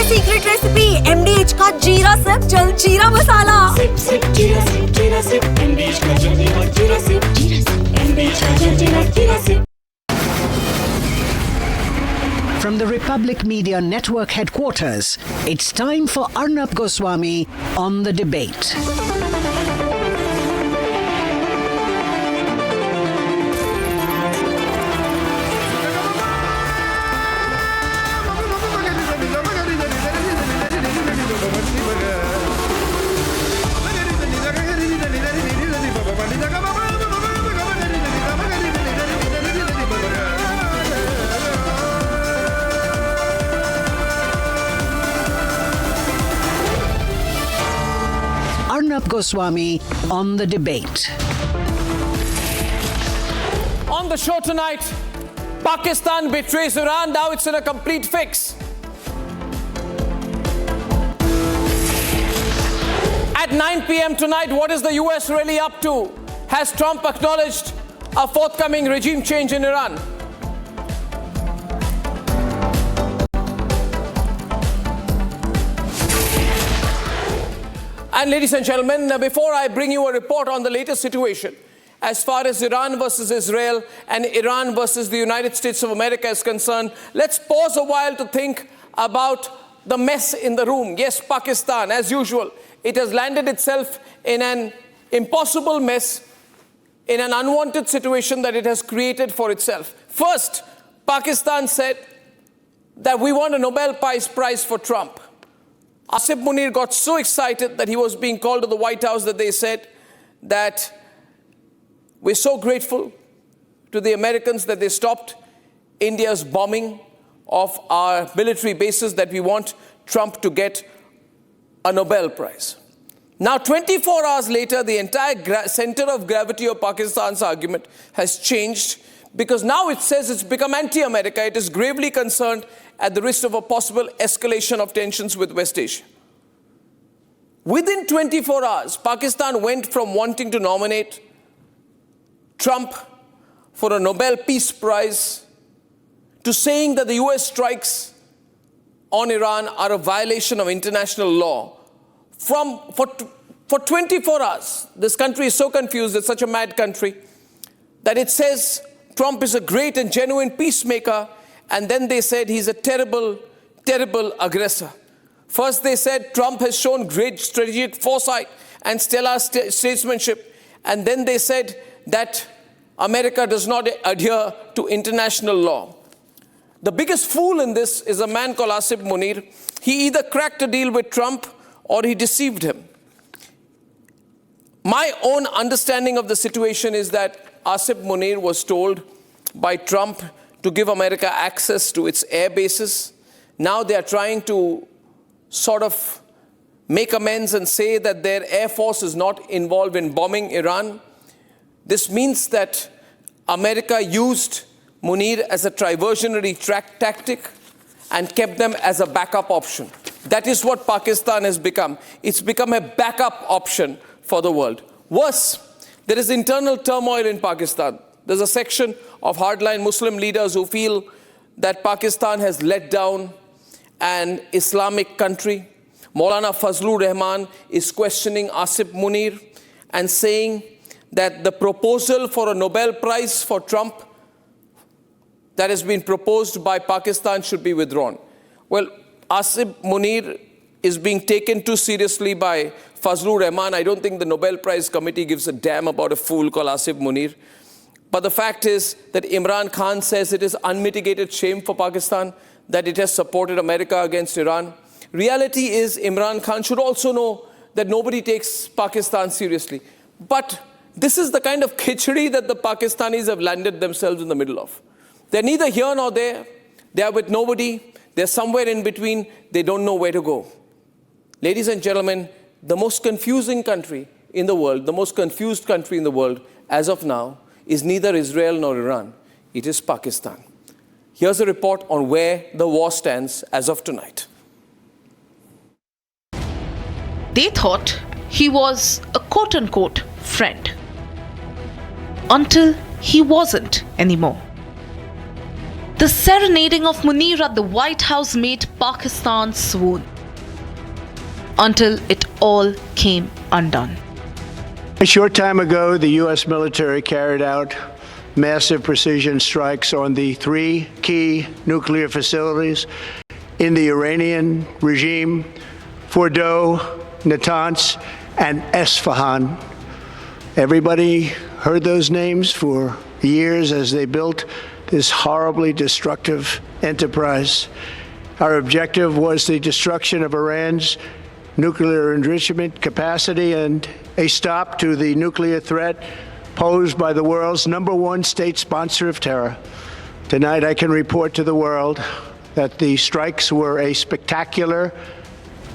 Secret recipe MDH का जीरा SIP जल जीरा मसाला। सिप सिप जीरा सिप MDH का जल जीरा सिप MDH का जल जीरा SIP. From the Republic Media Network headquarters, it's time for Arnab Goswami on the debate. Arnab Goswami on the debate. On the show tonight, Pakistan betrays Iran. Now it's in a complete fix. At 9 p.m. tonight, what is the US really up to? Has Trump acknowledged a forthcoming regime change in Iran? And ladies and gentlemen, before I bring you a report on the latest situation, as far as Iran versus Israel and Iran versus the United States of America is concerned, let's pause a while to think about the mess in the room. Yes, Pakistan, as usual, it has landed itself in an impossible mess, in an unwanted situation that it has created for itself. First, Pakistan said that we want a Nobel Peace Prize for Trump. Asim Munir got so excited that he was being called to the White House that they said that we're so grateful to the Americans that they stopped India's bombing of our military bases that we want Trump to get a Nobel Prize. Now, 24 hours later, the entire center of gravity of Pakistan's argument has changed because now it says it's become anti-America. It is gravely concerned at the risk of a possible escalation of tensions with West Asia. Within 24 hours, Pakistan went from wanting to nominate Trump for a Nobel Peace Prize to saying that the US strikes on Iran are a violation of international law. For 24 hours, this country is so confused, it's such a mad country, that it says Trump is a great and genuine peacemaker, and then they said he's a terrible, terrible aggressor. First they said Trump has shown great strategic foresight and stellar statesmanship, and then they said that America does not adhere to international law. The biggest fool in this is a man called Asim Munir. He either cracked a deal with Trump or he deceived him. My own understanding of the situation is that Asim Munir was told by Trump to give America access to its air bases. Now they are trying to sort of make amends and say that their air force is not involved in bombing Iran. This means that America used Munir as a diversionary tactic and kept them as a backup option. That is what Pakistan has become. It's become a backup option for the world. Worse, there is internal turmoil in Pakistan. There's a section of hardline Muslim leaders who feel that Pakistan has let down an Islamic country. Maulana Fazlur Rahman is questioning Asim Munir and saying that the proposal for a Nobel Prize for Trump that has been proposed by Pakistan should be withdrawn. Well, Asim Munir is being taken too seriously by Fazlur Rahman. I don't think the Nobel Prize Committee gives a damn about a fool called Asim Munir. But the fact is that Imran Khan says it is unmitigated shame for Pakistan that it has supported America against Iran. Reality is Imran Khan should also know that nobody takes Pakistan seriously. But this is the kind of khichdi that the Pakistanis have landed themselves in the middle of. They're neither here nor there. They are with nobody. They're somewhere in between. They don't know where to go. Ladies and gentlemen, the most confusing country in the world, the most confused country in the world as of now is neither Israel nor Iran. It is Pakistan. Here's a report on where the war stands as of tonight. They thought he was a quote-unquote friend. Until he wasn't anymore. The The serenading of Munir at the White House made Pakistan swoon, until it all came undone. A short time ago, the U.S. military carried out massive precision strikes on the 3 key nuclear facilities in the Iranian regime: Fordow, Natanz, and Esfahan. Everybody heard those names for years as they built this horribly destructive enterprise. Our objective was the destruction of Iran's nuclear enrichment capacity and a stop to the nuclear threat posed by the world's #1 state sponsor of terror. Tonight, I can report to the world that the strikes were a spectacular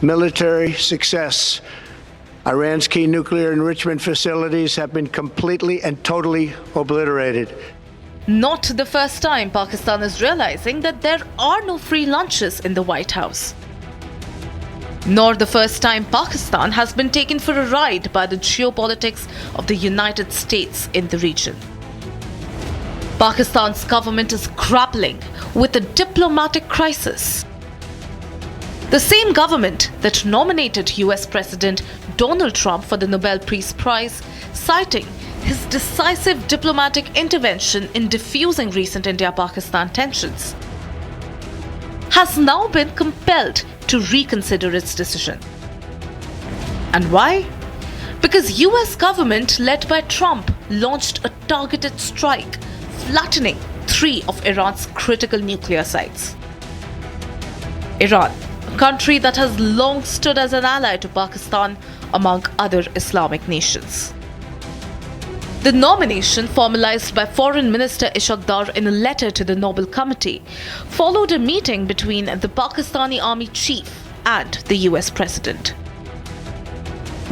military success. Iran's key nuclear enrichment facilities have been completely and totally obliterated. Not the first time Pakistan is realizing that there are no free lunches in the White House. Nor the first time Pakistan has been taken for a ride by the geopolitics of the United States in the region. Pakistan's government is grappling with a diplomatic crisis. The same government that nominated US President Donald Trump for the Nobel Peace Prize, citing his decisive diplomatic intervention in diffusing recent India-Pakistan tensions, has now been compelled to reconsider its decision. And why? Because US government led by Trump launched a targeted strike, flattening 3 of Iran's critical nuclear sites. Iran, a country that has long stood as an ally to Pakistan among other Islamic nations. The nomination, formalized by Foreign Minister Ishaq Dar in a letter to the Nobel Committee, followed a meeting between the Pakistani Army Chief and the US President.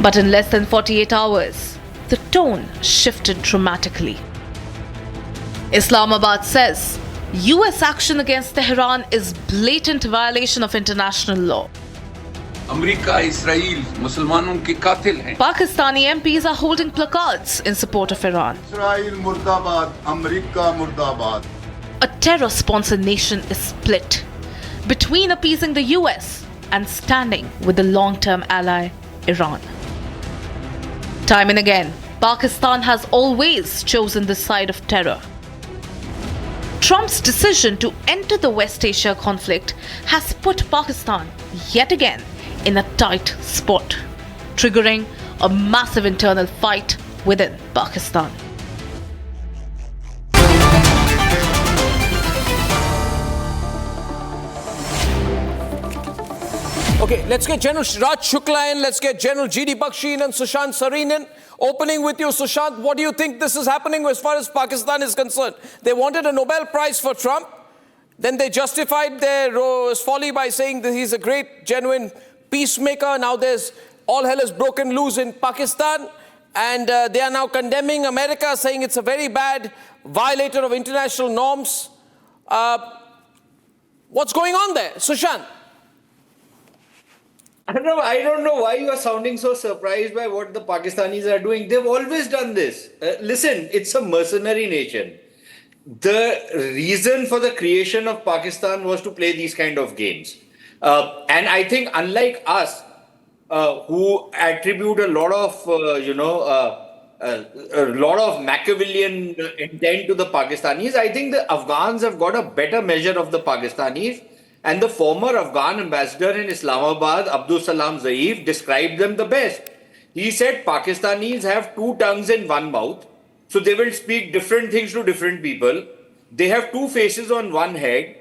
But in less than 48 hours, the tone shifted dramatically. Islamabad says US action against Tehran is blatant violation of international law. America Israel मुसलमानों के कातिल हैं. Pakistani MPs are holding placards in support of Iran. Israel मुर्दाबाद, America मुर्दाबाद. A terror-sponsored nation is split between appeasing the US and standing with the long-term ally, Iran. Time and again, Pakistan has always chosen the side of terror. Trump's decision to enter the West Asia conflict has put Pakistan yet again in a tight spot, triggering a massive internal fight within Pakistan. Okay, let's get General Raj Shukla in, let's get General G.D. Bakshi in and Sushant Sareen in. Opening with you, Sushant, what do you think this is happening as far as Pakistan is concerned? They wanted a Nobel Prize for Trump, then they justified their folly by saying that he's a great, genuine peacemaker. Now there's all hell has broken loose in Pakistan, and they are now condemning America, saying it's a very bad violator of international norms. What's going on there, Sushant? I don't know why you are sounding so surprised by what the Pakistanis are doing. They've always done this. Listen, it's a mercenary nation. The reason for the creation of Pakistan was to play these kind of games. And I think unlike us, who attribute a lot of, a lot of Machiavellian intent to the Pakistanis, I think the Afghans have got a better measure of the Pakistanis. And the former Afghan ambassador in Islamabad, Abdul Salam Zaif, described them the best. He said Pakistanis have 2 tongues in 1 mouth. So they will speak different things to different people. They have 2 faces on 1 head.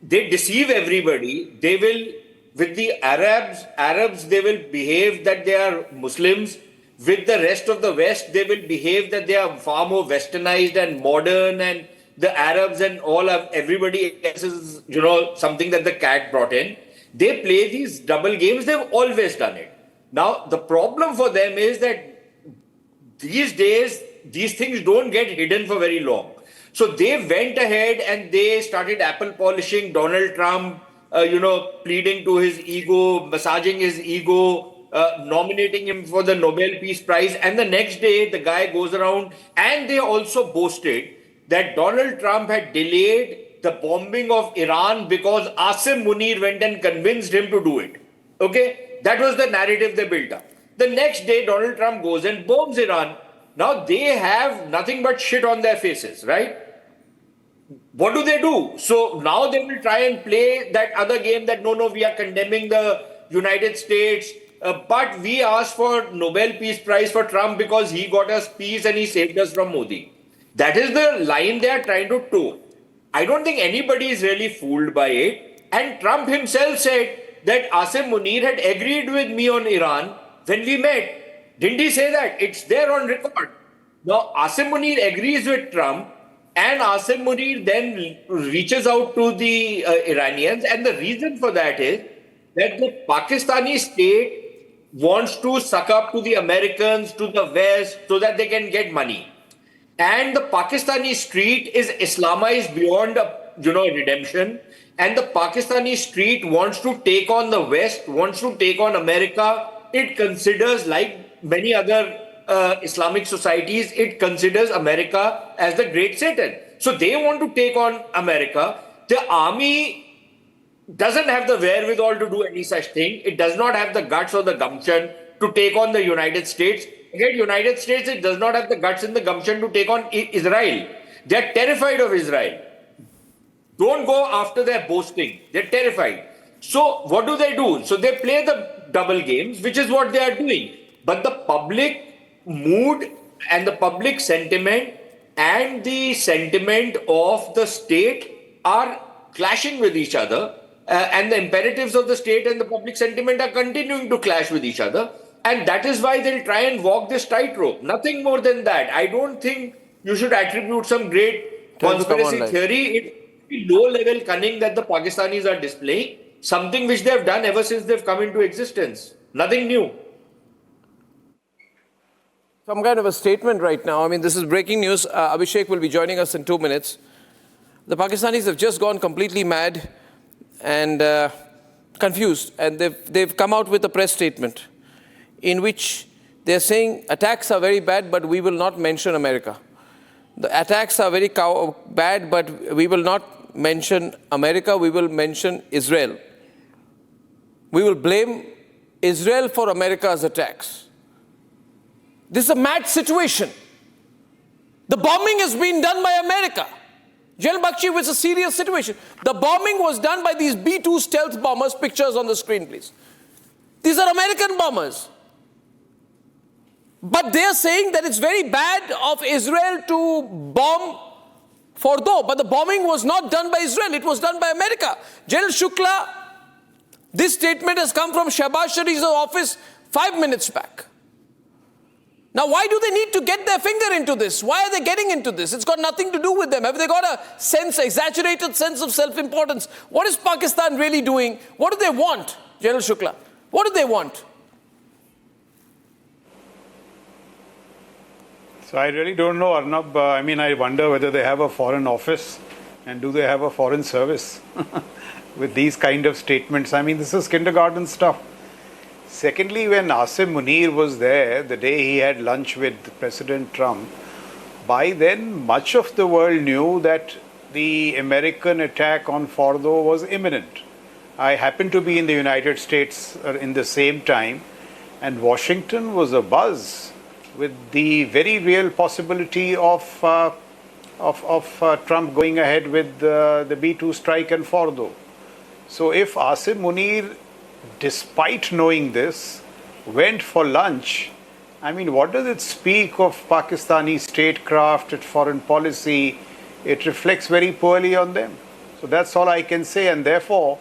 They deceive everybody. They will, with the Arabs, they will behave that they are Muslims. With the rest of the West, they will behave that they are far more westernized and modern, and the Arabs and all of everybody else is, something that the cat brought in. They play these double games. They've always done it. Now, the problem for them is that these days, these things don't get hidden for very long. So they went ahead and they started apple polishing Donald Trump, pleading to his ego, massaging his ego, nominating him for the Nobel Peace Prize. And the next day, the guy goes around, and they also boasted that Donald Trump had delayed the bombing of Iran because Asim Munir went and convinced him to do it. Okay? That was the narrative they built up. The next day, Donald Trump goes and bombs Iran. Now they have nothing but shit on their faces, right? What do? So now they will try and play that other game that no, we are condemning the United States, but we asked for Nobel Peace Prize for Trump because he got us peace and he saved us from Modi. That is the line they are trying to toe. I don't think anybody is really fooled by it. And Trump himself said that Asim Munir had agreed with me on Iran when we met. Didn't he say that? It's there on record. Now, Asim Munir agrees with Trump, and Asim Munir then reaches out to the Iranians. And the reason for that is that the Pakistani state wants to suck up to the Americans, to the West, so that they can get money. And the Pakistani street is Islamized beyond, redemption. And the Pakistani street wants to take on the West, wants to take on America. It considers, like many other Islamic societies, it considers America as the great Satan. So they want to take on America. The army doesn't have the wherewithal to do any such thing. It does not have the guts or the gumption to take on the United States. Again, United States, it does not have the guts and the gumption to take on Israel. They're terrified of Israel. Don't go after their boasting. They're terrified. So what do? So they play the double games, which is what they are doing. But the public mood and the public sentiment and the sentiment of the state are clashing with each other. And the imperatives of the state and the public sentiment are continuing to clash with each other. And that is why they'll try and walk this tightrope. Nothing more than that. I don't think you should attribute some great conspiracy theory. It's low-level cunning that the Pakistanis are displaying. Something which they've done ever since they've come into existence. Nothing new. Some kind of a statement right now. I mean, this is breaking news. Abhishek will be joining us in 2 minutes. The Pakistanis have just gone completely mad and confused. And they've come out with a press statement in which they're saying attacks are very bad, but we will not mention America. The attacks are very bad, but we will not mention America. We will mention Israel. We will blame Israel for America's attacks. This is a mad situation. The bombing has been done by America. General Bakshi, it's a serious situation. The bombing was done by these B-2 stealth bombers. Pictures on the screen, please. These are American bombers. But they're saying that it's very bad of Israel to bomb Fordo. But the bombing was not done by Israel. It was done by America. General Shukla, this statement has come from Shehbaz Sharif's office 5 minutes back. Now, why do they need to get their finger into this? Why are they getting into this? It's got nothing to do with them. Have they got a exaggerated sense of self-importance? What is Pakistan really doing? What do they want, General Shukla? What do they want? So I really don't know, Arnab. I wonder whether they have a foreign office and do they have a foreign service with these kind of statements. This is kindergarten stuff. Secondly, when Asim Munir was there, the day he had lunch with President Trump, by then much of the world knew that the American attack on Fordo was imminent. I happened to be in the United States in the same time, and Washington was abuzz with the very real possibility of Trump going ahead with the B-2 strike and Fordo. So if Asim Munir, despite knowing this, went for lunch, what does it speak of Pakistani statecraft, its foreign policy? It reflects very poorly on them. So that's all I can say, and therefore,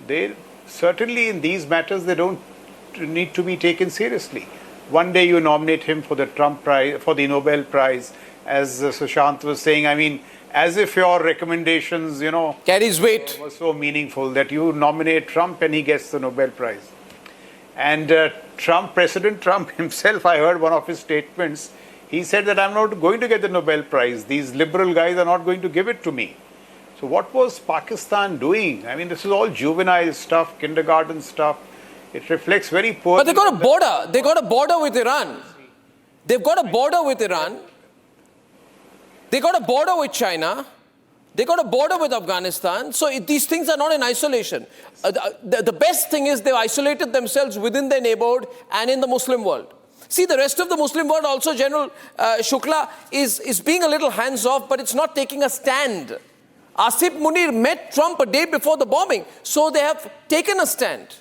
they certainly in these matters, they don't need to be taken seriously. One day you nominate him for the Trump Prize, for the Nobel Prize, as Sushant was saying. As if your recommendations, carries weight, were so meaningful that you nominate Trump and he gets the Nobel Prize. And President Trump himself, I heard one of his statements. He said that I'm not going to get the Nobel Prize. These liberal guys are not going to give it to me. So what was Pakistan doing? This is all juvenile stuff, kindergarten stuff. It reflects very poorly. But they got a border. They got a border with Iran. They've got a border with Iran. They got a border with China. They got a border with Afghanistan. So these things are not in isolation. The best thing is they've isolated themselves within their neighborhood and in the Muslim world. See, the rest of the Muslim world also, General Shukla, is being a little hands-off, but it's not taking a stand. Asim Munir met Trump a day before the bombing, so they have taken a stand.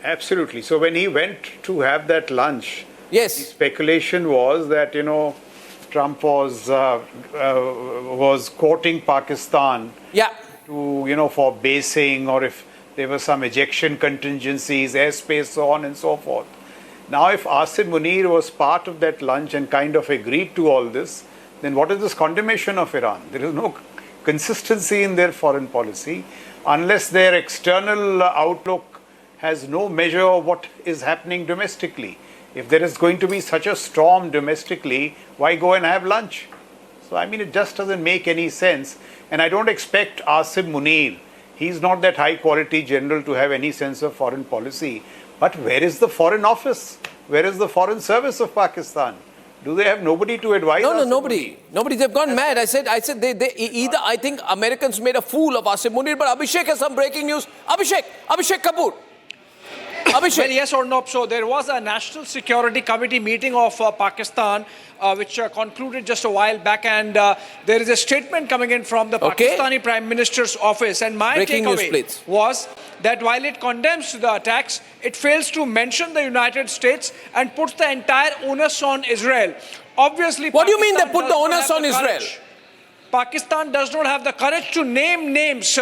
Absolutely. So when he went to have that lunch, yes, the speculation was that, Trump was quoting Pakistan to, for basing, or if there were some ejection contingencies, airspace, so on and so forth. Now, if Asim Munir was part of that lunch and kind of agreed to all this, then what is this condemnation of Iran? There is no consistency in their foreign policy unless their external outlook has no measure of what is happening domestically. If there is going to be such a storm domestically, why go and have lunch? So, it just doesn't make any sense. And I don't expect Asim Munir, he's not that high quality general to have any sense of foreign policy. But where is the foreign office? Where is the foreign service of Pakistan? Do they have nobody to advise? No, nobody. They've gone mad. I said they either, I think Americans made a fool of Asim Munir, but Abhishek has some breaking news. Abhishek Kapoor. Well, yes or no. So there was a National Security Committee meeting of Pakistan, which concluded just a while back, and there is a statement coming in from the Pakistani Prime Minister's office. And my takeaway was that while it condemns the attacks, it fails to mention the United States and puts the entire onus on Israel. Obviously, what do you mean they put the onus on Israel? Pakistan does not have the courage to name names.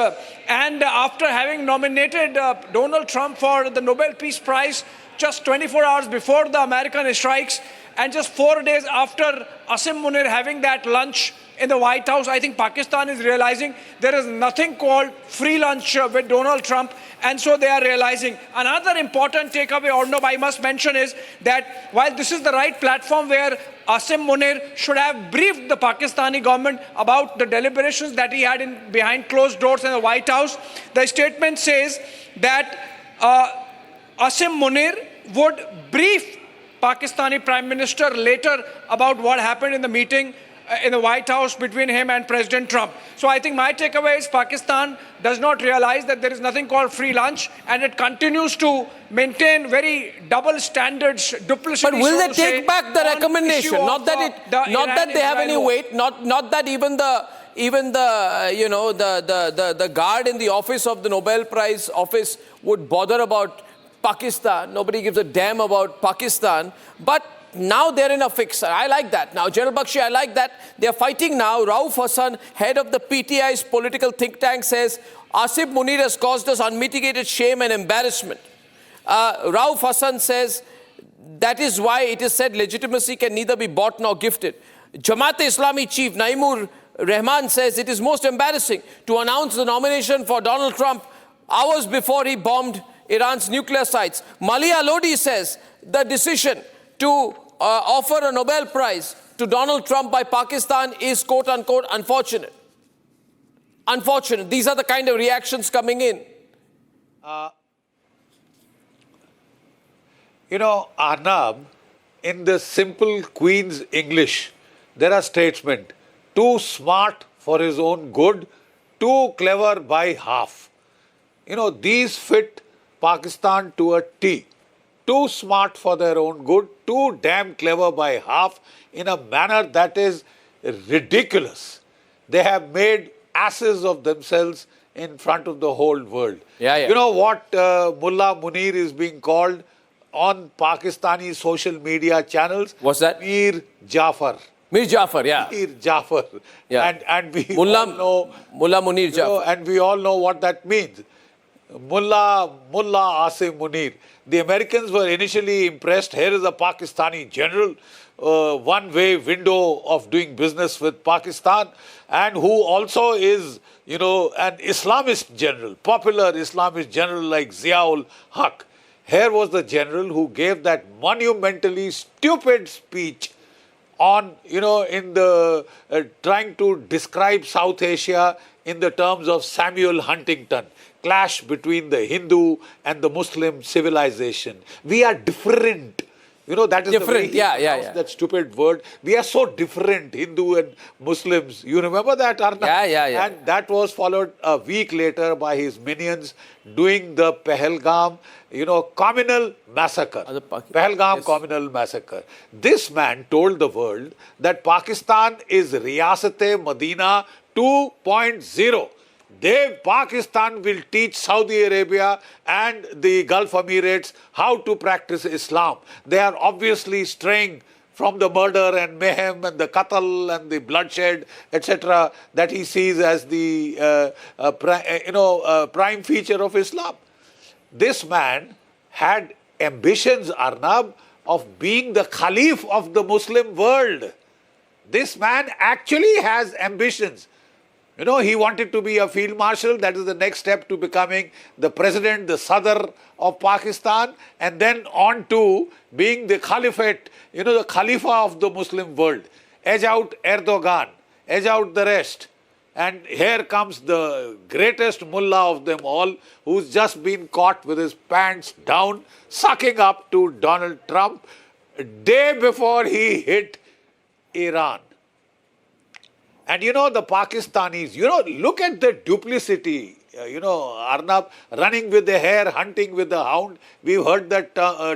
And after having nominated Donald Trump for the Nobel Peace Prize just 24 hours before the American strikes, and just 4 days after Asim Munir having that lunch in the White House, I think Pakistan is realizing there is nothing called free lunch with Donald Trump. And so they are realizing. Another important takeaway, Arnab, I must mention is that while this is the right platform where Asim Munir should have briefed the Pakistani government about the deliberations that he had behind closed doors in the White House, the statement says that Asim Munir would brief Pakistani Prime Minister later about what happened in the meeting in the White House between him and President Trump. So I think my takeaway is Pakistan does not realize that there is nothing called free lunch, and it continues to maintain very double standards, duplicity. But will they take back the recommendation? Not that they have any weight. Not that even the guard in the office of the Nobel Prize office would bother about Pakistan. Nobody gives a damn about Pakistan. But now they're in a fix. I like that. Now, General Bakshi, I like that. They're fighting now. Rauf Hassan, head of the PTI's political think tank, says, Asim Munir has caused us unmitigated shame and embarrassment. Rauf Hassan says, that is why it is said legitimacy can neither be bought nor gifted. Jamaat-e-Islami chief Naimur Rahman says it is most embarrassing to announce the nomination for Donald Trump hours before he bombed Iran's nuclear sites. Malia Lodi says the decision to offer a Nobel Prize to Donald Trump by Pakistan is quote-unquote unfortunate. Unfortunate. These are the kind of reactions coming in. Arnab, in the simple Queen's English, there are statements, too smart for his own good, too clever by half. These fit Pakistan to a T. Too smart for their own good, too damn clever by half, in a manner that is ridiculous. They have made asses of themselves in front of the whole world. You know what Mullah Munir is being called on Pakistani social media channels? What's that? Mir Jafar. Mir Jafar, yeah. Mir Jafar. Yeah. And we Mullah, all know, Mullah Munir Jafar. And we all know what that means. Mullah Asim Munir. The Americans were initially impressed. Here is a Pakistani general, one-way window of doing business with Pakistan, and who also is, an Islamist general, popular Islamist general like Ziaul Haq. Here was the general who gave that monumentally stupid speech on, in the trying to describe South Asia in the terms of Samuel Huntington. Clash between the Hindu and the Muslim civilization. We are different. You know, that is different. the way he pronounced that stupid word. We are so different, Hindu and Muslims. You remember that, Arnab? Yeah. And that was followed a week later by his minions doing the Pahalgam, communal massacre. Pahalgam communal massacre. This man told the world that Pakistan is Riyasat-e Madina 2.0. Pakistan will teach Saudi Arabia and the Gulf Emirates how to practice Islam. They are obviously straying from the murder and mayhem and the qatl and the bloodshed, etc., that he sees as the prime feature of Islam. This man had ambitions, Arnab, of being the Khalif of the Muslim world. This man actually has ambitions. He wanted to be a field marshal. That is the next step to becoming the president, the Sadr of Pakistan, and then on to being the Caliphate, the Khalifa of the Muslim world. Edge out Erdogan, edge out the rest. And here comes the greatest mullah of them all, who's just been caught with his pants down, sucking up to Donald Trump a day before he hit Iran. And the Pakistanis, look at the duplicity, Arnab, running with the hare, hunting with the hound. We've heard that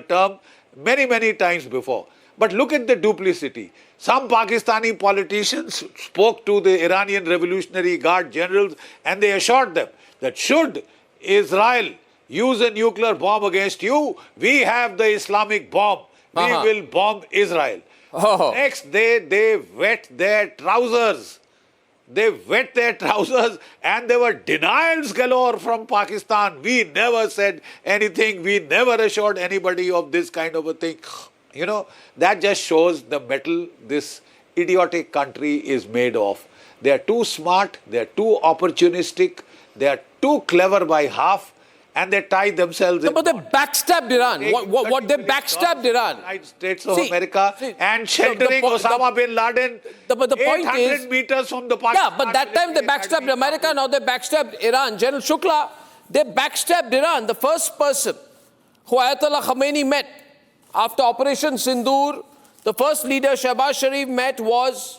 term many, many times before. But look at the duplicity. Some Pakistani politicians spoke to the Iranian Revolutionary Guard generals and they assured them that should Israel use a nuclear bomb against you, we have the Islamic bomb. We will bomb Israel. Next day, they wet their trousers. And there were denials galore from Pakistan. We never said anything. We never assured anybody of this kind of a thing. That just shows the metal this idiotic country is made of. They are too smart. They are too opportunistic. They are too clever by half. And they tie themselves in. But they backstabbed Iran. What they backstabbed Iran? United States of America and sheltering Osama bin Laden. But the point 800 meters from the Pakistan. Yeah, but that time they backstabbed America. Now they backstabbed Iran. General Shukla, they backstabbed Iran. The first person who Ayatollah Khamenei met after Operation Sindoor, the first leader Shehbaz Sharif met was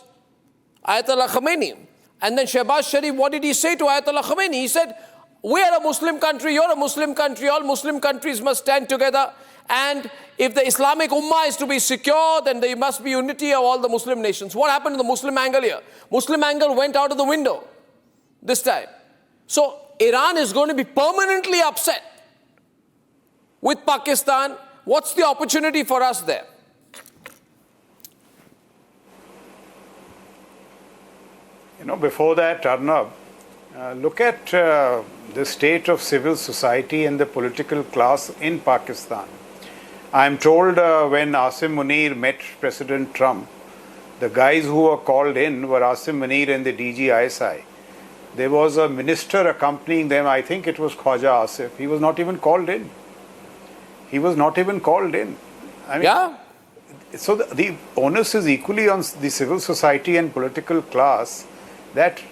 Ayatollah Khamenei. And then Shehbaz Sharif, what did he say to Ayatollah Khamenei? He said, we are a Muslim country, you're a Muslim country, all Muslim countries must stand together. And if the Islamic Ummah is to be secure, then there must be unity of all the Muslim nations. What happened to the Muslim angle here? Muslim angle went out of the window this time. So Iran is going to be permanently upset with Pakistan. What's the opportunity for us there? Before that, Arnab, look at the state of civil society and the political class in Pakistan. I'm told when Asim Munir met President Trump, the guys who were called in were Asim Munir and the DG ISI. There was a minister accompanying them. I think it was Khwaja Asif. He was not even called in. So the onus is equally on the civil society and political class that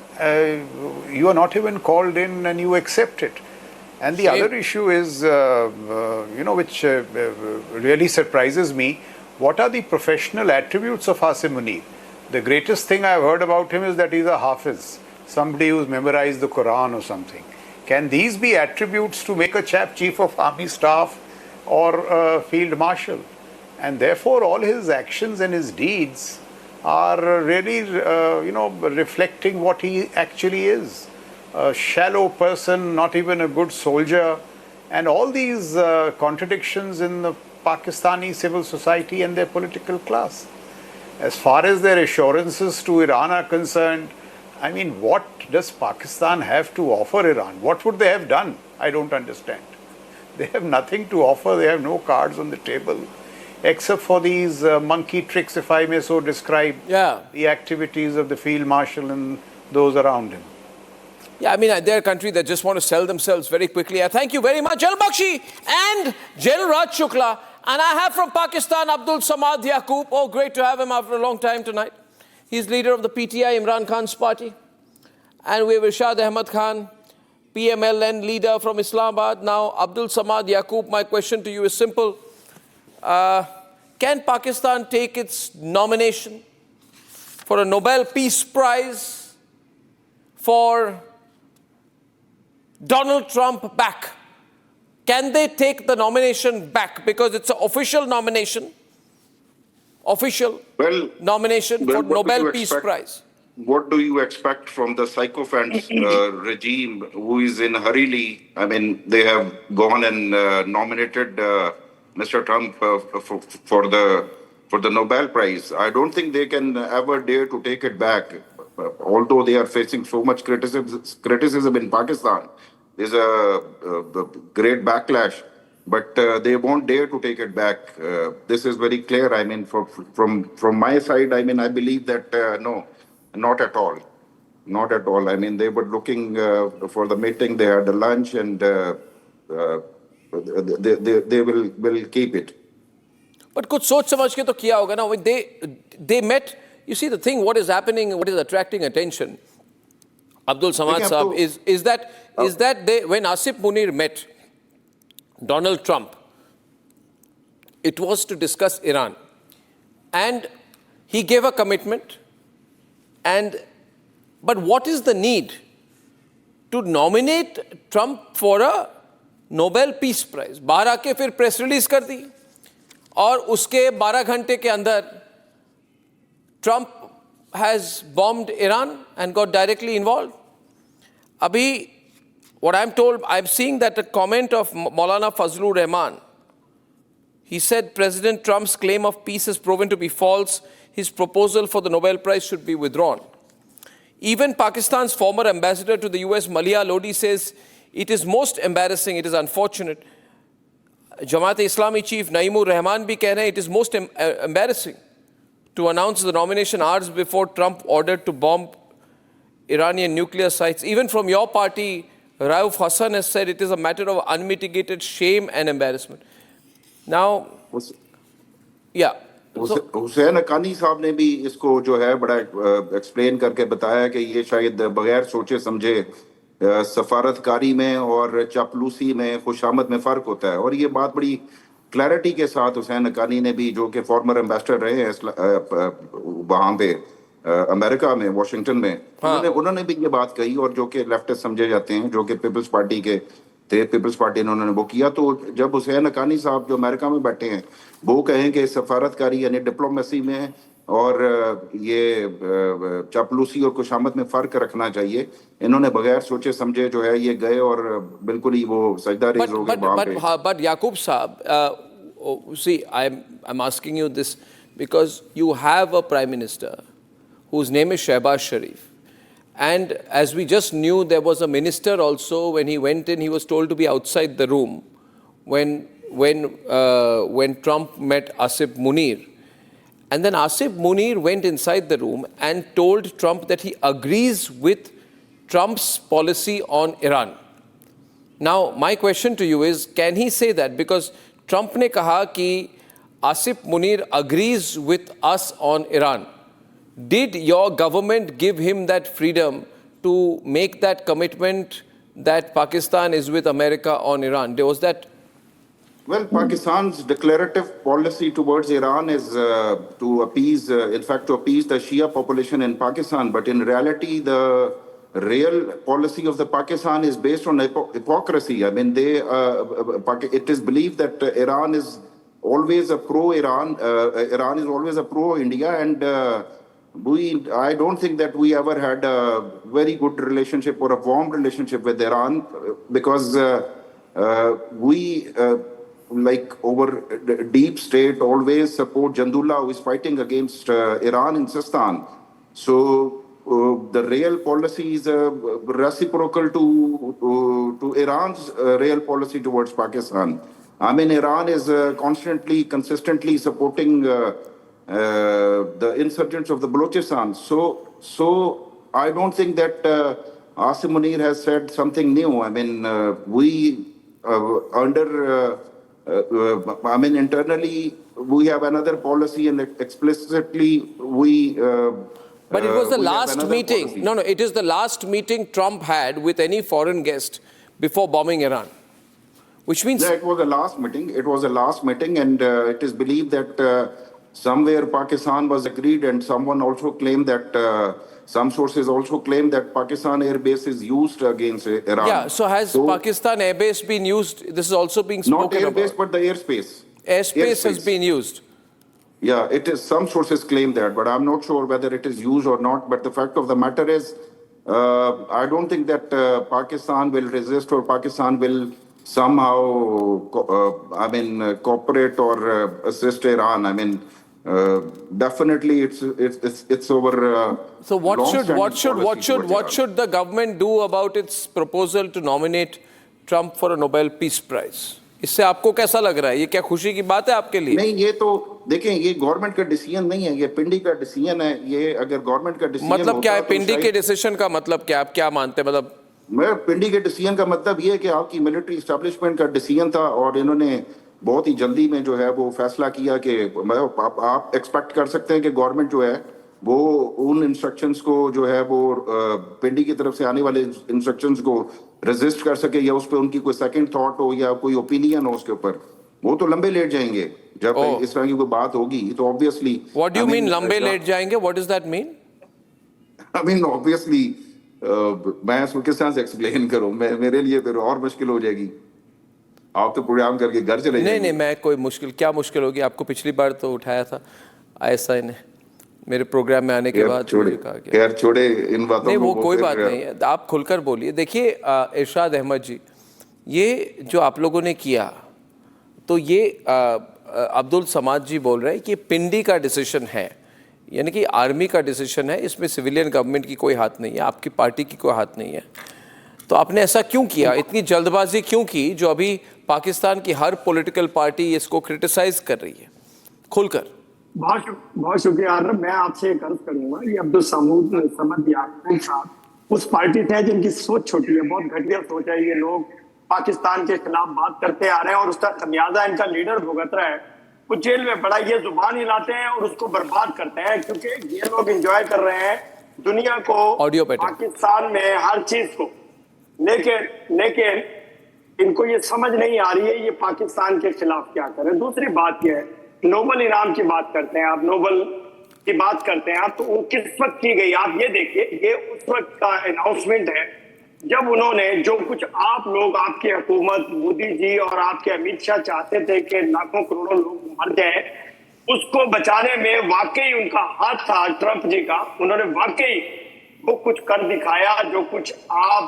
you are not even called in and you accept it. And the other issue is, which really surprises me, what are the professional attributes of Asim Munir? The greatest thing I've heard about him is that he's a Hafiz, somebody who's memorized the Quran or something. Can these be attributes to make a chap chief of army staff or field marshal? And therefore all his actions and his deeds are really, reflecting what he actually is. A shallow person, not even a good soldier, and all these contradictions in the Pakistani civil society and their political class. As far as their assurances to Iran are concerned, I mean, what does Pakistan have to offer Iran? What would they have done? I don't understand. They have nothing to offer. They have no cards on the table, except for these monkey tricks, if I may so describe, the activities of the field marshal and those around him. Yeah, I mean, they're a country that just want to sell themselves very quickly. I thank you very much, General Bakshi and General Raj Shukla. And I have from Pakistan, Abdul Samad Yaqub. Oh, great to have him after a long time tonight. He's leader of the PTI, Imran Khan's party. And we have Irshad Ahmad Khan, PMLN leader from Islamabad. Now, Abdul Samad Yaqub, my question to you is simple. can Pakistan take its nomination for a Nobel Peace Prize for Donald Trump back? Can they take the nomination back? Because it's an official nomination. Official nomination for Nobel Peace Prize. What do you expect from the sycophants regime who is in hurriedly? I mean, they have gone and nominated Mr. Trump for the Nobel Prize. I don't think they can ever dare to take it back, although they are facing so much criticism in Pakistan. There's a great backlash, but they won't dare to take it back. This is very clear. I mean, from my side, I mean, I believe that no. Not at all. Not at all. I mean, they were looking for the meeting, they had a lunch, and they will keep it. But kuch soch samajh ke to kiya hoga na. When they met, you see the thing, what is happening, what is attracting attention, Abdul Samad Saab, is that when Asim Munir met Donald Trump, it was to discuss Iran. And he gave a commitment. But what is the need to nominate Trump for a Nobel Peace Prize? बाहर आके फिर press release कर दी और उसके 12 घंटे के अंदर Trump has bombed Iran and got directly involved. Abhi, what I'm told, I'm seeing that a comment of Maulana Fazlur Rahman. He said President Trump's claim of peace is proven to be false. His proposal for the Nobel Prize should be withdrawn. Even Pakistan's former ambassador to the US, Malia Lodi, says it is most embarrassing, it is unfortunate. Jamaat-e-Islami chief Naeemur Rahman bhi keh rahe, it is most embarrassing to announce the nomination hours before Trump ordered to bomb Iranian nuclear sites. Even from your party, Rauf Hassan has said it is a matter of unmitigated shame and embarrassment. Now, yeah. Hussain Haqqani साहब ने भी इसको जो है बड़ा explain करके बताया कि ये शायद बगैर सोचे समझे सफारतकारी में और चापलूसी में खुशामद में फ़र्क होता है और ये बात बड़ी क्लैरिटी के साथ हुसैन हक्कानी ने भी जो कि फॉर्मर एम्बेसडर रहे हैं वहाँ पे अमेरिका में वाशिंगटन में उन्होंने भी ये बात कही और जो कि लेफ्टिस्ट समझे जाते हैं जो कि पीपल्स पार्टी के थे पीपल्स पार्टी ने उन्होंने वो किया तो जब हुसैन हक्कानी साहब जो अमेरिका में बैठे हैं वो कहें कि सफारतकारी यानी डिप्लोमेसी में और ये चापलूसी और खुशामद में फ़र्क रखना चाहिए इन्होंने बगैर सोचे समझे जो है ये गए और बिल्कुल ही वो सजदा रेज़ हो गए वहाँ पे But Yaqub Saab, see, I'm asking you this because you have a Prime Minister whose name is Shehbaz Sharif. And as we just knew, there was a minister also, when he went in, he was told to be outside the room when Trump met Asim Munir. And then Asim Munir went inside the room and told Trump that he agrees with Trump's policy on Iran. Now, my question to you is, can he say that? Because Trump ne kaha ki Asim Munir agrees with us on Iran. Did your government give him that freedom to make that commitment that Pakistan is with America on Iran? There was that. Well, Pakistan's declarative policy towards Iran is to appease, in fact, to appease the Shia population in Pakistan. But in reality, the real policy of the Pakistan is based on hypocrisy. I mean, it is believed that Iran is always a pro-Iran, Iran is always a pro-India, and I don't think that we ever had a very good relationship or a warm relationship with Iran because we, like over deep state, always support Jandullah, who is fighting against Iran in Sistan. So the real policy is reciprocal to Iran's real policy towards Pakistan. I mean, Iran is consistently supporting the insurgents of the Balochistan. So I don't think that Asim Munir has said something new. I mean, internally we have another policy and explicitly we. But it was the last meeting. Policy. No, it is the last meeting Trump had with any foreign guest before bombing Iran. which means it was a last meeting. It was a last meeting, and it is believed that somewhere Pakistan was agreed, and someone also claimed that some sources also claim that Pakistan airbase is used against Iran. Yeah. So has Pakistan airbase been used? This is also being spoken not airbase, about. but the airspace. Airspace has been used. Yeah, it is. Some sources claim that, but I'm not sure whether it is used or not. But the fact of the matter is, I don't think that Pakistan will resist or Pakistan will somehow, cooperate or assist Iran. I mean, definitely, it's over. So what should the government do about its proposal to nominate Trump for a Nobel Peace Prize? इससे आपको कैसा लग रहा है? ये क्या खुशी की बात है आपके लिए? नहीं, ये तो देखें, ये गवर्नमेंट का डिसीजन नहीं है, ये पिंडी का डिसीजन है। ये अगर गवर्नमेंट का डिसीजन मतलब क्या है पिंडी के डिसीजन का मतलब क्या? आप क्या मानते हैं? मतलब मैं पिंडी के डिसीजन का मतलब ये है कि आपकी मिलिट्री एस्टेब्लिशमेंट का डिसीजन था और इन्होंने बहुत ही जल्दी में जो है वो फैसला किया कि आप एक्सपेक्ट कर सकते हैं कि गवर्नमेंट जो है वो उन इंस्ट्रक्शंस को जो है वो पिंडी की तरफ से आने वाले इंस्ट्रक्शंस को रेजिस्ट कर सके या उस पर उनकी कोई सेकंड थॉट हो या कोई ओपिनियन हो उसके ऊपर। वो तो लंबे लेट जाएंगे जब इस तरह की कोई बात होगी तो obviously. What do you mean लंबे लेट जाएंगे? What does that mean? I mean obviously मैं इसको किस तरह से एक्सप्लेन करूं? मेरे लिए फिर और मुश्किल हो जाएगी। आप तो प्रोग्राम करके घर चले जाएंगे। नहीं, मैं कोई मुश्किल क्या मुश्किल होगी? आपको पिछली बार तो उठाया था ISI ने मेरे प्रोग्राम में आने के बाद कहा गया। यार छोड़े इन बातों को। नहीं, वो कोई बात नहीं है, आप खुलकर बोलिए। देखिए इरशाद अहमद जी, ये जो आप लोगों ने किया तो ये अब्दुल समाद जी बोल रहे हैं कि पिंडी का डिसीजन है, यानी कि आर्मी का डिसीजन है, इसमें सिविलियन गवर्नमेंट की कोई हाथ नहीं है, आपकी पार्टी की कोई हाथ नहीं है। तो आपने ऐसा क्यों किया? इतनी जल्दबाजी क्यों की जो अभी पाकिस्तान की हर पॉलिटिकल पार्टी इसको क्रिटिसाइज कर रही है? खुलकर। बहुत शुक्रिया आरब। मैं आपसे एक अर्ज करूंगा, ये अब्दुल समद याकूब साहब उस पार्टी थे जिनकी सोच छोटी है, बहुत घटिया सोच है। ये लोग पाकिस्तान के खिलाफ बात करते आ रहे हैं और उसका खमियाजा इनका लीडर भुगत रहा है। वो जेल में पड़ा, ये जुबान हिलाते हैं और उसको बर्बाद करते हैं, क्योंकि ये लोग एंजॉय कर रहे हैं दुनिया को, ऑडियो पाकिस्तान में हर चीज को। लेकिन इनको ये समझ नहीं आ रही है ये पाकिस्तान के खिलाफ क्या करें। दूसरी बात यह है, नोबल इनाम की बात करते हैं आप, नोबल की बात करते हैं आप, तो वो किस वक्त की गई? आप ये देखिए, ये उस वक्त का अनाउंसमेंट है जब उन्होंने जो कुछ आप लोग, आपकी हुकूमत, मोदी जी और आपके अमित शाह चाहते थे कि लाखों करोड़ों लोग मर जाए, उसको बचाने में वाकई उनका हाथ था ट्रंप जी का। उन्होंने वाकई वो कुछ कर दिखाया जो कुछ आप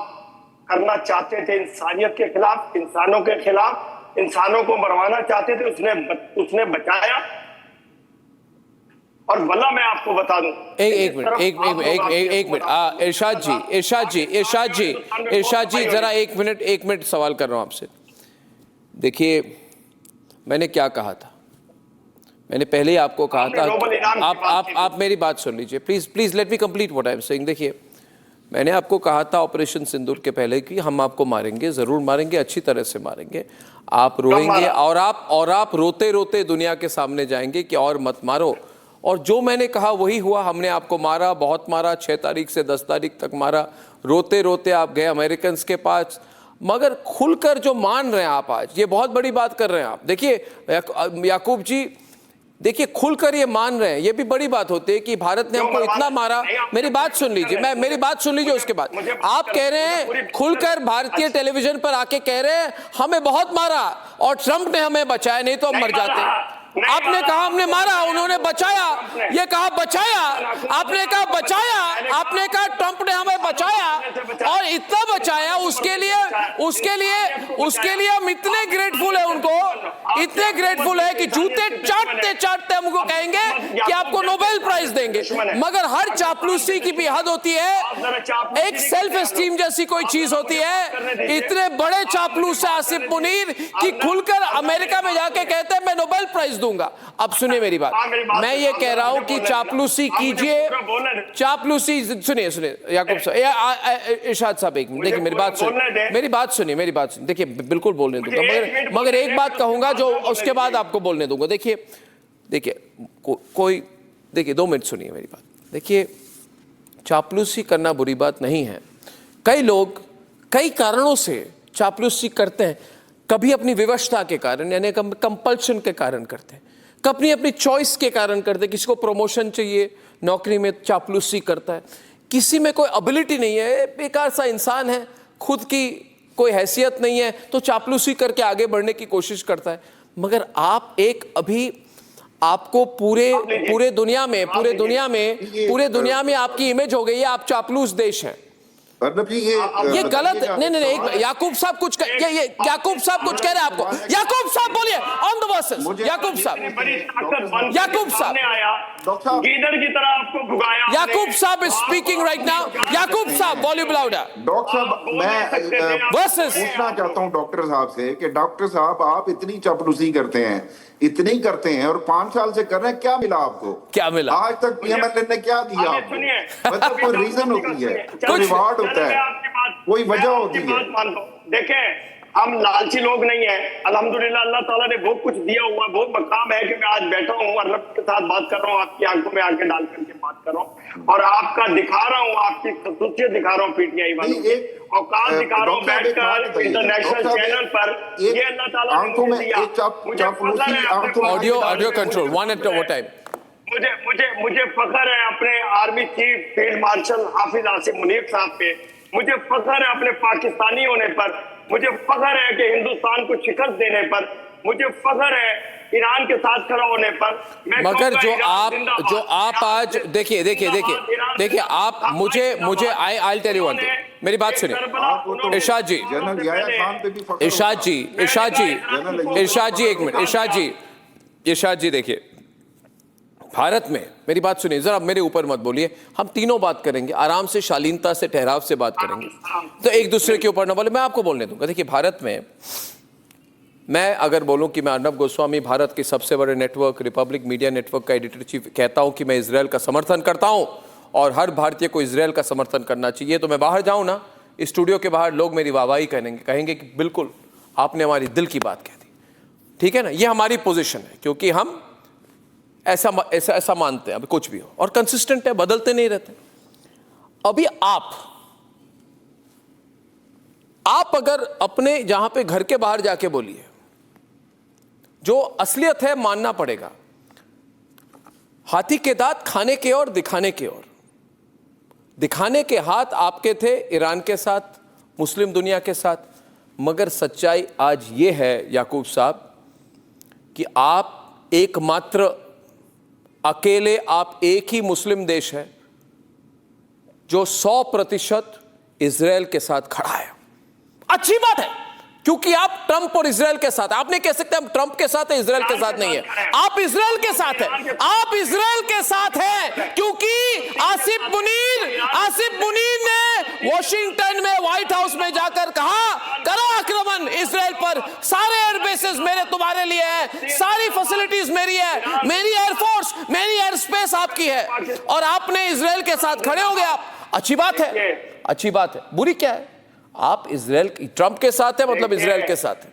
करना चाहते थे इंसानियत के खिलाफ, इंसानों के खिलाफ, इंसानों को मरवाना चाहते थे, उसने बचाया। और वल्लाह मैं आपको बता दूं, एक मिनट इरशाद जी जरा एक मिनट सवाल कर रहा हूं आपसे। देखिए मैंने क्या कहा था, मैंने पहले ही आपको कहा था, आप मेरी बात सुन लीजिए please let me complete what I am saying. देखिए मैंने आपको कहा था ऑपरेशन सिंदूर के पहले कि हम आपको मारेंगे, जरूर मारेंगे, अच्छी तरह से मारेंगे, आप रोएंगे और आप रोते रोते दुनिया के सामने जाएंगे कि और मत मारो। और जो मैंने कहा वही हुआ, हमने आपको मारा, बहुत मारा, 6 तारीख से 10 तारीख तक मारा, रोते रोते आप गए अमेरिकन के पास, मगर खुलकर जो मान रहे हैं आप आज, ये बहुत बड़ी बात कर रहे हैं आप। देखिए याकूब जी, देखिए खुलकर ये मान रहे हैं, ये भी बड़ी बात होती है कि भारत ने हमको इतना मारा। मेरी बात सुन लीजिए, मेरी बात सुन लीजिए, उसके बाद आप कह रहे हैं खुलकर भारतीय टेलीविजन पर आके कह रहे हैं हमें बहुत मारा और ट्रंप ने हमें बचाया, नहीं तो हम मर जाते। आपने कहा हमने मारा, उन्होंने बचाया, ये कहा बचाया, आपने कहा बचाया, आपने कहा ट्रंप ने हमें बचाया और इतना बचाया, उसके लिए हम इतने ग्रेटफुल है उनको, इतने ग्रेटफुल है कि जूते चाटते हमको कहेंगे कि आपको नोबेल प्राइज देंगे। मगर हर चापलूसी की भी हद होती है, एक सेल्फ एस्टीम जैसी कोई चीज होती है। इतने बड़े चापलूस है आसिम मुनीर कि खुलकर अमेरिका में जाके कहते हैं मैं नोबेल प्राइज दूंगा। अब सुनिए मेरी बात, मैं ये कह रहा हूं कि चापलूसी कीजिए, चापलूसी सुनिए याकूब साहब, इरशाद साहब एक मिनट देखिए, मेरी बात सुनिए, देखिए बिल्कुल बोलने दूंगा, मगर एक बात कहूंगा जो उसके बाद आपको बोलने दूंगा। देखिए कोई देखिए 2 मिनट सुनिए मेरी बात। देखिए चापलूसी करना बुरी बात नहीं है, कई लोग कई कारणों से चापलूसी करते हैं। कभी अपनी विवशता के कारण यानी कंपल्शन के कारण करते हैं, कभी अपनी चॉइस के कारण करते हैं। किसी को प्रमोशन चाहिए, नौकरी में चापलूसी करता है, किसी में कोई एबिलिटी नहीं है, बेकार सा इंसान है, खुद की कोई हैसियत नहीं है तो चापलूसी करके आगे बढ़ने की कोशिश करता है। मगर आप एक अभी आपको पूरे दुनिया में आपकी इमेज हो गई है, आप चापलूस देश हैं। अर्नब जी ये गलत नहीं, याकूब साहब कुछ याकूब साहब कुछ कह रहे हैं आपको। याकूब साहब बोलिए ऑन द वर्सेस। याकूब साहब गीदड़ की तरह आपको भुगाया। याकूब साहब इज स्पीकिंग राइट नाउ। याकूब साहब वॉल्यूम लाउडर। डॉक्टर साहब मैं पूछना चाहता हूं डॉक्टर साहब से कि डॉक्टर साहब आप इतनी चापलूसी करते हैं, इतनी करते हैं और 5 साल से कर रहे हैं, क्या मिला आपको? क्या मिला आज तक पीएमएलएन ने क्या दिया आपको? मतलब कोई रीजन होती है, कोई रिवार्ड होता है, कोई वजह होती है। देखें हम लालची लोग नहीं है, अल्हम्दुलिल्लाह अल्लाह ताला ने बहुत कुछ दिया हुआ, बहुत मकाम है कि मैं आज बैठा हूँ अर्नब के साथ बात कर रहा हूँ, आपकी आंखों में आंखें डाल करके बात कर रहा हूँ और आपका दिखा रहा हूँ, आपकी खसूसियत दिखा रहा हूँ पीटीआई वालों की औकात दिखा रहा हूँ बैठकर इंटरनेशनल चैनल पर। ये अल्लाह ताला ने आंखों में दिया। Audio control one at a time. मुझे फख्र है अपने आर्मी चीफ फील्ड मार्शल हाफिज आसिम मुनीर साहब पे, मुझे फख्र है अपने पाकिस्तानी होने पर, मुझे फख्र है कि हिंदुस्तान को शिकस्त देने पर, मुझे फख्र है ईरान के साथ खड़ा होने पर। मगर जो आप आज देखिए आप मुझे I tell you one thing, मेरी बात सुनिए इरशाद जी, एक मिनट इरशाद जी देखिए, भारत में मेरी बात सुनिए जरा, मेरे ऊपर मत बोलिए, हम तीनों बात करेंगे आराम से, शालीनता से, ठहराव से बात करेंगे, तो एक दूसरे के ऊपर ना बोले, मैं आपको बोलने दूंगा। देखिए भारत में मैं अगर बोलूं कि मैं अर्नब गोस्वामी भारत के सबसे बड़े नेटवर्क रिपब्लिक मीडिया नेटवर्क का एडिटर चीफ कहता हूं कि मैं इजराइल का समर्थन करता हूं और हर भारतीय को इजराइल का समर्थन करना चाहिए, तो मैं बाहर जाऊं ना, स्टूडियो के बाहर लोग मेरी वाहवाही कहेंगे कि बिल्कुल आपने हमारी दिल की बात कह दी, ठीक है ना। ये हमारी पोजिशन है क्योंकि हम ऐसा मानते हैं, अभी कुछ भी हो, और कंसिस्टेंट है, बदलते नहीं रहते। अभी आप अगर अपने जहां पे घर के बाहर जाके बोलिए, जो असलियत है मानना पड़ेगा, हाथी के दांत खाने के और दिखाने के और, दिखाने के हाथ आपके थे ईरान के साथ, मुस्लिम दुनिया के साथ, मगर सच्चाई आज ये है याकूब साहब कि आप एकमात्र अकेले आप एक ही मुस्लिम देश है जो 100% इजराइल के साथ खड़ा है। अच्छी बात है क्योंकि आप ट्रंप और इजराइल के साथ, आप नहीं कह सकते हम ट्रंप के साथ है इजराइल के साथ नहीं है, आप इजराइल के साथ है, आप इजराइल के साथ है क्योंकि आसिम मुनीर ने वॉशिंगटन में व्हाइट हाउस में जाकर कहा करो आक्रमण इजराइल पर, सारे एयरबेसेस मेरे तुम्हारे लिए है, सारी फैसिलिटीज मेरी है, मेरी एयरफोर्स, मेरी एयर स्पेस आपकी है, और आपने इजराइल के साथ खड़े हो गए। आप अच्छी बात है, अच्छी बात है, बुरी क्या है? आप इजराइल ट्रंप के साथ है मतलब इजराइल के साथ है,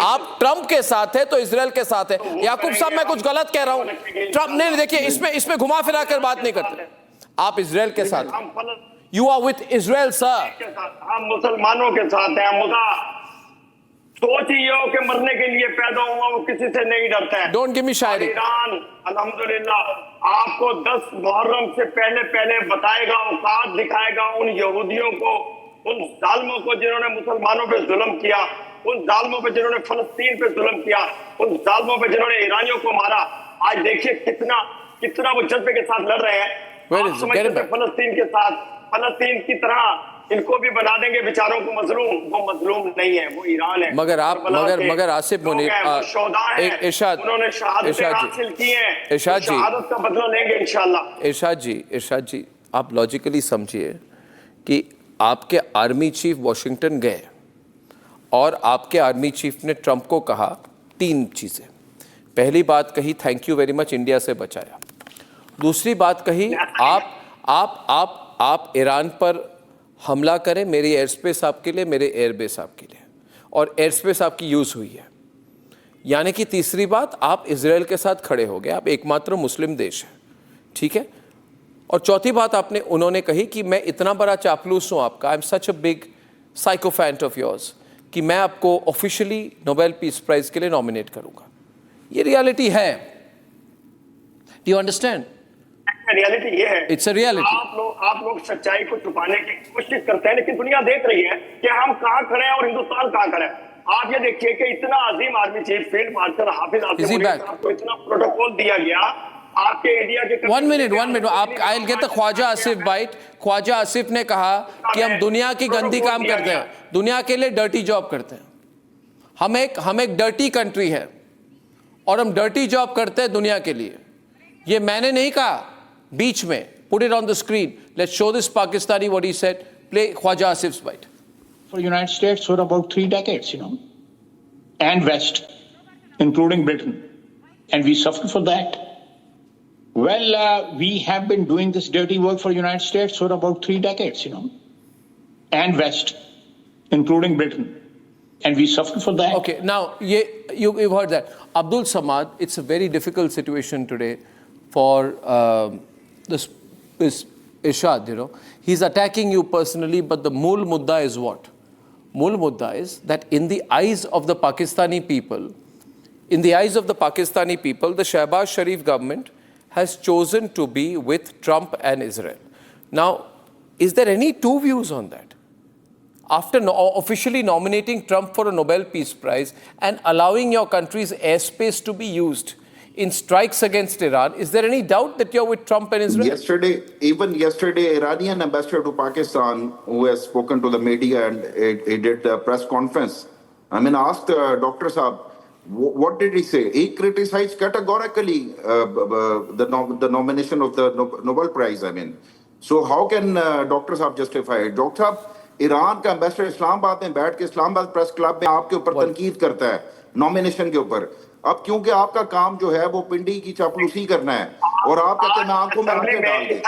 आप ट्रंप के साथ है तो इजराइल के साथ है। याकूब साहब मैं कुछ गलत कह रहा हूं? ट्रंप नहीं, देखिए इसमें घुमा फिरा कर बात नहीं करते, आप इजराइल के साथ, you are with Israel sir. हम मुसलमानों के साथ हैं, मुदा सोच ही हो कि मरने के लिए पैदा हुआ वो किसी से नहीं डरता है। Don't give me Shayari. Iran अल्हम्दुलिल्लाह आपको 10 मुहर्रम से पहले बताएगा, औकात दिखाएगा उन यहूदियों को, उन जालिमों को जिन्होंने मुसलमानों पे जुल्म किया, उन जालिमों पे जिन्होंने फलस्तीन पे जुल्म किया, उन जालिमों पे जिन्होंने ईरानियों को मारा। आज देखिए कितना वो जज्बे के साथ लड़ रहे हैं। फलस्तीन के साथ, फलस्तीन की तरह इनको भी बना देंगे बेचारों को मजलूम। वो मजलूम नहीं है, वो ईरान है। मगर आसिफ मुनीर, इरशाद, उन्होंने शहादत हासिल की है, इरशाद जी, शहादत का बदला लेंगे इंशाल्लाह। इरशाद जी आप लॉजिकली समझिए कि आपके आर्मी चीफ वॉशिंगटन गए और आपके आर्मी चीफ ने ट्रंप को कहा 3 चीज़ें। पहली बात कही thank you very much India से बचाया, दूसरी बात कही आप ईरान पर हमला करें, मेरी एयर स्पेस आपके लिए, मेरे एयरबेस आपके लिए, और एयर स्पेस आपकी यूज़ हुई है, यानी कि तीसरी बात आप इजराइल के साथ खड़े हो गए, आप एकमात्र मुस्लिम देश हैं, ठीक है। और चौथी बात उन्होंने कही कि मैं इतना बड़ा चापलूस हूँ आपका, I am such a big sycophant of yours, कि मैं आपको ऑफिशियली नोबेल पीस प्राइज के लिए नॉमिनेट करूंगा। ये रियलिटी है। Do you understand? रियलिटी ये है, इट्स अ रियलिटी। आप लोग सच्चाई को छुपाने की कोशिश करते हैं, लेकिन दुनिया देख रही है कि हम कहां खड़े हैं और हिंदुस्तान कहां खड़ा है। आप ये देखिए कि इतना अजीम आर्मी चीफ फील्ड मार्शल हाफिज आसिम मुनीर साहब को इतना प्रोटोकॉल दिया गया आपके इंडिया के। वन मिनट आप I will get the Khawaja Asif byte. Khawaja Asif ने कहा कि हम दुनिया की गंदी काम करते हैं, दुनिया के लिए डर्टी जॉब करते हैं। हम एक डर्टी कंट्री है और हम डर्टी जॉब करते हैं दुनिया के लिए। ये मैंने नहीं कहा बीच में। Put it on the screen. Let's show this Pakistani what he said. Play Khwaja Asif's bite. For United States for about 3 decades, and West, including Britain, and we suffered for that. Well, we have been doing this dirty work for United States for about 3 decades, and West, including Britain, and we suffered for that. Okay, now you've heard that. Abdul Samad, it's a very difficult situation today for this Irshad, he's attacking you personally, but the Mool Mudda is what? Mool Mudda is that in the eyes of the Pakistani people, the Shehbaz Sharif government has chosen to be with Trump and Israel. Now, is there any two views on that? After officially nominating Trump for a Nobel Peace Prize and allowing your country's airspace to be used in strikes against Iran, is there any doubt that you're with Trump and Israel? Even yesterday, Iranian ambassador to Pakistan, who has spoken to the media and he did a press conference, asked Dr. Saab, what did he say? He criticized categorically the nomination of the Nobel Prize. So how can Dr. Saab justify it? Dr. Saab, Iran का ambassador Islamabad में बैठ के Islamabad press club में आपके ऊपर तनकीद करता है नॉमिनेशन के ऊपर। अब क्योंकि आपका काम जो है वो पिंडी की चापलूसी करना है और आप कहते हैं आंखों में आंखें डाल दें।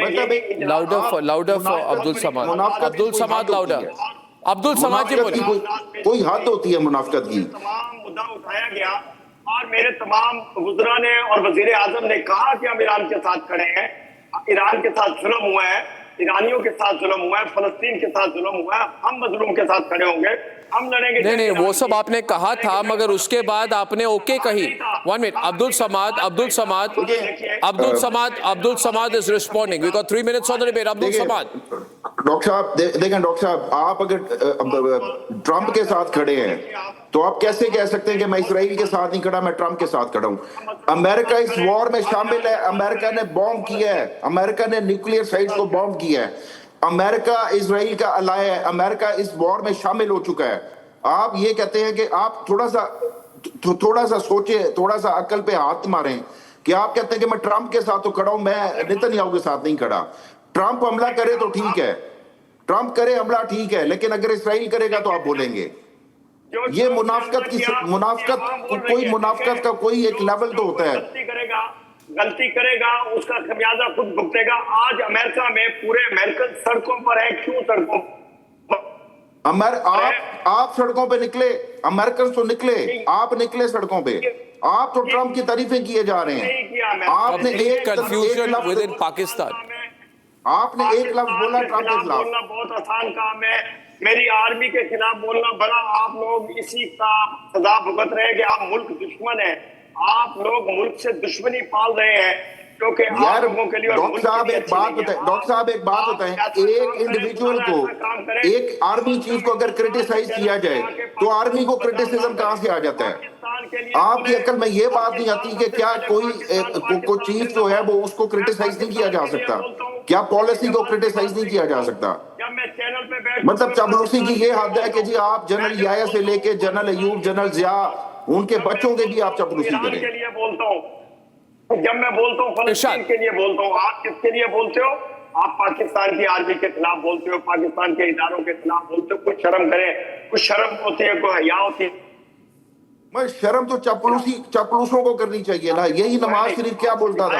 मतलब louder for Abdul Samad. Abdul Samad louder. Abdul Samad ji बोलिए। कोई हद होती है मुनाफिकत की। तमाम मुद्दा उठाया गया और मेरे तमाम वज़रा ने और वज़ीर आज़म ने कहा कि हम ईरान के साथ खड़े हैं। ईरान के साथ जुल्म हुआ है, ईरानियों के साथ जुल्म हुआ है, फलस्तीन के साथ जुल्म हुआ है, हम मजलूम के साथ खड़े होंगे, हम लड़ेंगे। नहीं, वो सब आपने कहा था, मगर उसके बाद आपने ओके कही। 1 minute, Abdul Samad is responding. We got 3 minutes on the debate. Abdul Samad. Doctor साहब देखें, डॉक्टर साहब आप अगर ट्रंप के साथ खड़े हैं तो आप कैसे कह सकते हैं कि मैं इजराइल के साथ नहीं खड़ा, मैं ट्रंप के साथ खड़ा हूं? अमेरिका इस वॉर में शामिल है। अमेरिका ने बॉम्ब किया है, अमेरिका ने न्यूक्लियर साइट्स को बॉम्ब किया है। अमेरिका इजराइल का अलाय है, अमेरिका इस वॉर में शामिल हो चुका है। आप ये कहते हैं कि आप थोड़ा सा सोचे, थोड़ा सा अकल पे हाथ मारें कि आप कहते हैं कि मैं ट्रंप के साथ तो खड़ा हूं, मैं नेतन्याहू के साथ नहीं खड़ा। ट्रंप हमला करे तो ठीक है, ट्रंप करे हमला ठीक है, लेकिन अगर इजराइल करेगा तो आप बोलेंगे। ये मुनाफिकत का कोई एक लेवल तो होता है। गलती करेगा उसका खमियाजा खुद भुगतेगा। आज अमेरिका में पूरे अमेरिकन सड़कों पर है। क्यों सड़कों आप सड़कों पे निकले, अमेरिकन तो निकले, आप निकले सड़कों पे। आप तो ट्रंप की तारीफें किए जा रहे हैं। आपने एक कंफ्यूजन विद इन पाकिस्तान, आपने एक लफ्ज बोला ट्रंप के खिलाफ। बोलना बहुत आसान काम है, मेरी आर्मी के खिलाफ बोलना बड़ा। आप लोग इसी का सजा भुगत रहे हैं कि आप मुल्क दुश्मन है। आप लोग मुल्क से दुश्मनी पाल रहे हैं क्योंकि आप लोगों के लिए। डॉक्टर साहब एक बात बताएं, एक इंडिविजुअल को, एक आर्मी चीफ को अगर क्रिटिसाइज किया जाए तो आर्मी को क्रिटिसिज्म कहां से आ जाता है? आपकी अकल में ये बात नहीं आती कि क्या कोई चीफ जो है वो उसको क्रिटिसाइज नहीं किया जा सकता? क्या पॉलिसी को क्रिटिसाइज नहीं किया जा सकता? मतलब चापलूसी की ये हद है कि जी आप जनरल याया से लेके जनरल अयूब, जनरल जिया, उनके बच्चों के भी आप चापलूसी करें। के लिए बोलता हूँ, जब मैं बोलता हूँ फलस्तीन के लिए बोलता हूँ। आप किसके लिए बोलते हो? आप पाकिस्तान की आर्मी के खिलाफ बोलते हो, पाकिस्तान के इदारों के खिलाफ बोलते हो। कुछ शर्म करें, कुछ शर्म होती है, कोई हया होती है। मैं शर्म तो चापलूसों को करनी चाहिए ना। यही नवाज शरीफ क्या बोलता था?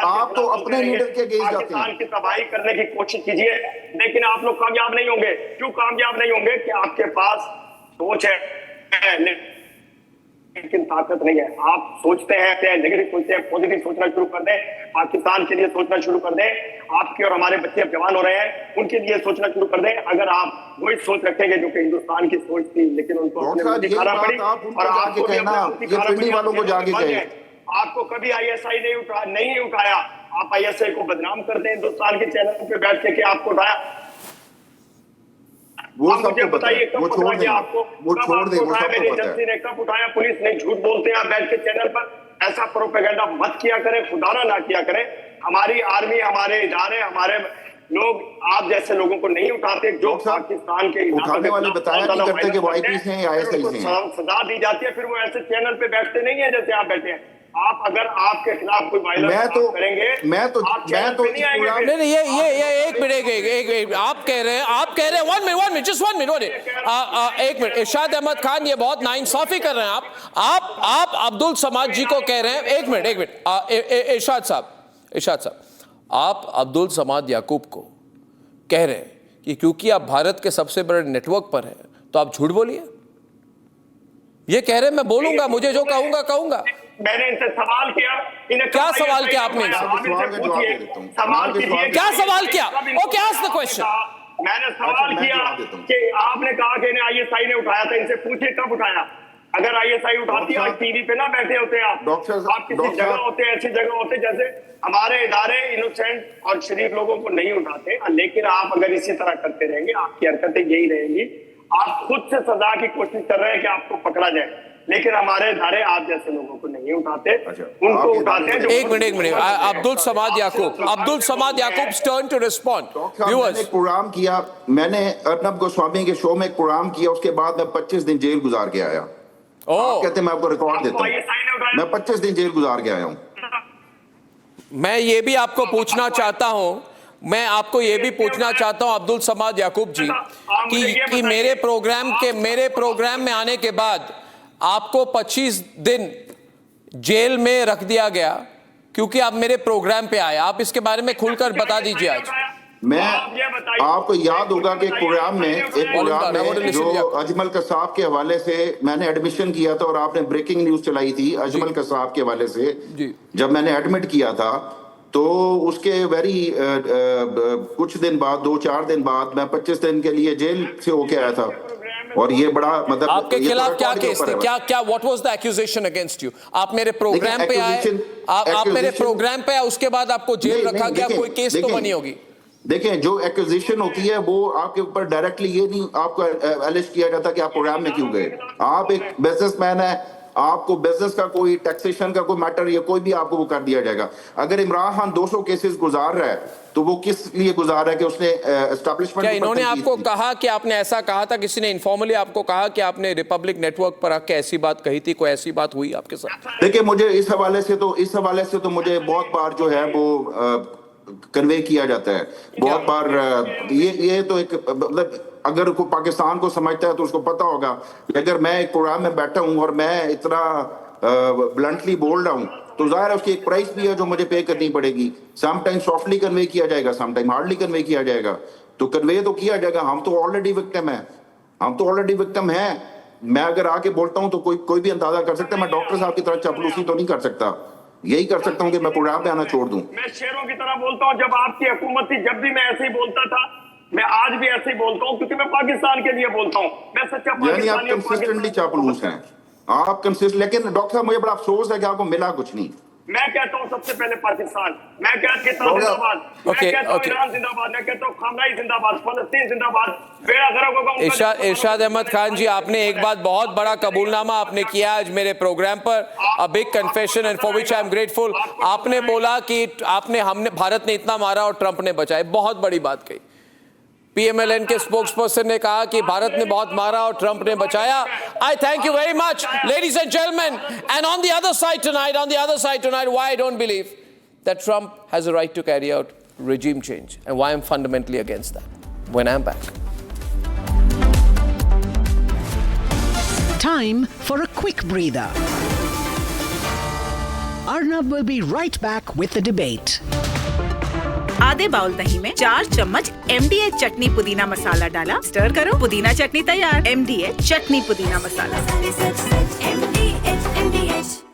आप तो अपने लीडर के अगेंस्ट जाते हैं। पाकिस्तान की तबाही करने की कोशिश कीजिए, लेकिन आप लोग कामयाब नहीं होंगे। क्यों कामयाब नहीं होंगे? कि आपके पास सोच है, लेकिन ताकत नहीं है। आप सोचते हैं नेगेटिव सोचते हैं, पॉजिटिव सोचना शुरू कर दें, पाकिस्तान के लिए सोचना शुरू कर दें। आपके और हमारे बच्चे अब जवान हो रहे हैं, उनके लिए सोचना शुरू कर दें। अगर आप वही सोच रखेंगे जो कि हिंदुस्तान की सोच थी, लेकिन उनको दिखाना पड़ी और आपको आपको कभी ISI नहीं उठाया। आप ISI को बदनाम करते हैं हिंदुस्तान के चैनल पे बैठ के आपको उठाया। वो मुझे बताइए कब उठाया गया आपको? वो छोड़ दे, मेरी एजेंसी ने कब उठाया? पुलिस ने झूठ बोलते हैं आप बैठ के चैनल पर। ऐसा प्रोपेगेंडा मत किया करें, खुदारा ना किया करें। हमारी आर्मी, हमारे इदारे, हमारे लोग आप जैसे लोगों को नहीं उठाते जो पाकिस्तान के उठाने वाले बताया नहीं करते कि वो IPs हैं या ISI हैं। सजा दी जाती है, फिर वो ऐसे चैनल पे बैठते नहीं है जैसे आप बैठे हैं। आप अगर आपके खिलाफ कोई वायलेंस करेंगे, मैं तो नहीं, ये एक मिनट, आप कह रहे हैं 1 मिनट, just 1 मिनट, एक मिनट। इरशाद अहमद खान, ये बहुत नाइंसाफी कर रहे हैं आप अब्दुल समाद जी को कह रहे हैं। एक मिनट, इरशाद साहब, आप अब्दुल समाद याकूब को कह रहे हैं कि क्योंकि आप भारत के सबसे बड़े नेटवर्क पर हैं तो आप झूठ बोलिए। ये कह रहे हैं मैं बोलूंगा, मुझे जो कहूंगा। मैंने इनसे सवाल किया, क्या सवाल किया आपने? क्या सवाल किया? Okay, ask the question. मैंने सवाल किया कि आपने कहा कि ISI ने उठाया था, इनसे पूछिए कब उठाया। अगर ISI उठाती है, टीवी पे ना बैठे होते आप किसी जगह होते, ऐसी जगह होते जैसे हमारे इदारे इनोसेंट और शरीफ लोगों को नहीं उठाते। लेकिन आप अगर इसी तरह करते रहेंगे, आपकी हरकतें यही रहेंगी। आप खुद से सजा की कोशिश कर रहे हैं कि आपको पकड़ा जाए, लेकिन हमारे इदारे आप जैसे लोगों को नहीं उठाते, उनको उठाते हैं। एक मिनट, Abdul Samad Yaqub turn to respond. मैंने प्रोग्राम किया, मैंने अर्नब गोस्वामी के शो में एक प्रोग्राम किया, उसके बाद मैं 25 दिन जेल गुजार के आया। आप कहते हैं मैं आपको रिकॉर्ड देता हूँ, मैं 25 दिन जेल गुजार के आया हूँ। मैं ये भी आपको पूछना चाहता हूं, अब्दुल समाद याकूब जी, कि मेरे प्रोग्राम में आने के बाद आपको 25 दिन जेल में रख दिया गया क्योंकि आप मेरे प्रोग्राम पे आए। आप इसके बारे में खुलकर बता दीजिए आज। मैं आपको याद होगा कि एक प्रोग्राम में जो अजमल कसाब के हवाले से मैंने एडमिशन किया था और आपने ब्रेकिंग न्यूज चलाई थी अजमल कसाब के हवाले से, जब मैंने एडमिट किया था तो उसके कुछ दिन बाद, 2-4 दिन बाद मैं 25 दिन के लिए जेल से होके आया था। और ये बड़ा मतलब आपके खिलाफ क्या केस थे? क्या what was the accusation against you? आप मेरे प्रोग्राम पे आए, आप मेरे प्रोग्राम पे आए, उसके बाद आपको जेल रखा गया, कोई केस तो बनी होगी। देखें, जो एक्यूजेशन होती है वो आपके ऊपर डायरेक्टली ये नहीं आपको एलिज किया जाता कि आप प्रोग्राम में क्यों गए। आप एक बिजनेसमैन है, आपको बिजनेस का कोई टैक्सेशन का कोई मैटर या कोई भी आपको वो कर दिया जाएगा। अगर इमरान खान 200 केसेस गुजार रहा है तो वो किस लिए गुजार रहा है कि उसने एस्टैब्लिशमेंट। क्या इन्होंने आपको कहा कि आपने ऐसा कहा था, किसी ने इनफॉर्मली आपको कहा कि आपने रिपब्लिक नेटवर्क पर आके ऐसी बात कही थी? कोई ऐसी बात हुई आपके साथ? देखिए, मुझे इस हवाले से तो मुझे बहुत बार जो है वो कन्वे किया जाता है बहुत बार। ये तो एक मतलब अगर कोई पाकिस्तान को समझता है तो उसको पता होगा। अगर मैं एक प्रोग्राम में बैठा हूं और मैं इतना ब्लंटली बोल रहा हूं तो जाहिर है उसकी एक प्राइस भी है जो मुझे पे करनी पड़ेगी। समटाइम सॉफ्टली कन्वे किया जाएगा, समटाइम हार्डली कन्वे किया जाएगा, तो कन्वे तो किया जाएगा। हम तो ऑलरेडी विक्टिम हैं। मैं अगर आके बोलता हूं तो कोई भी अंदाजा कर सकता है। मैं डॉक्टर साहब की तरह चापलूसी तो नहीं कर सकता। यही कर सकता हूं कि मैं प्रोग्राम पे आना छोड़ दूं। मैं शेरों की तरह बोलता हूं। जब आपकी हुकूमत थी जब भी मैं ऐसे ही बोलता था, मैं आज भी ऐसे ही बोलता हूं क्योंकि मैं पाकिस्तान के लिए बोलता हूं। मैं सच्चा पाकिस्तानी हूं। आप कंसिस्टेंटली चापलूस हैं, आप कंसिस्टेंट। लेकिन डॉक्टर साहब, मुझे बड़ा अफसोस है कि आपको मिला कुछ नहीं। मैं कहता हूं सबसे पहले पाकिस्तान, मैं कहता हूं जिंदाबाद, मैं कहता हूं ईरान जिंदाबाद, मैं कहता हूं खामनाई जिंदाबाद, फलस्तीन जिंदाबाद, बेड़ा गर्क होगा। इरशाद अहमद खान जी, आपने एक बात बहुत बड़ा कबूलनामा आपने किया आज मेरे प्रोग्राम पर, a big confession and for which I am grateful. आपने बोला कि भारत ने इतना मारा और ट्रंप ने बचाए। बहुत बड़ी बात कही। PMLN के स्पोक्सपर्सन ने कहा कि भारत ने बहुत मारा और ट्रंप ने बचाया। आई thank you very much, ladies and gentleman. And on the other side tonight, why I don't believe that Trump has a right to carry out regime change and why I'm fundamentally against that. When I'm back. Time for a quick breather. Arnab will be right back with the debate. आधे bowl दही में 4 चम्मच MDH चटनी पुदीना मसाला डाला, stir करो, पुदीना चटनी तैयार। MDH चटनी पुदीना मसाला।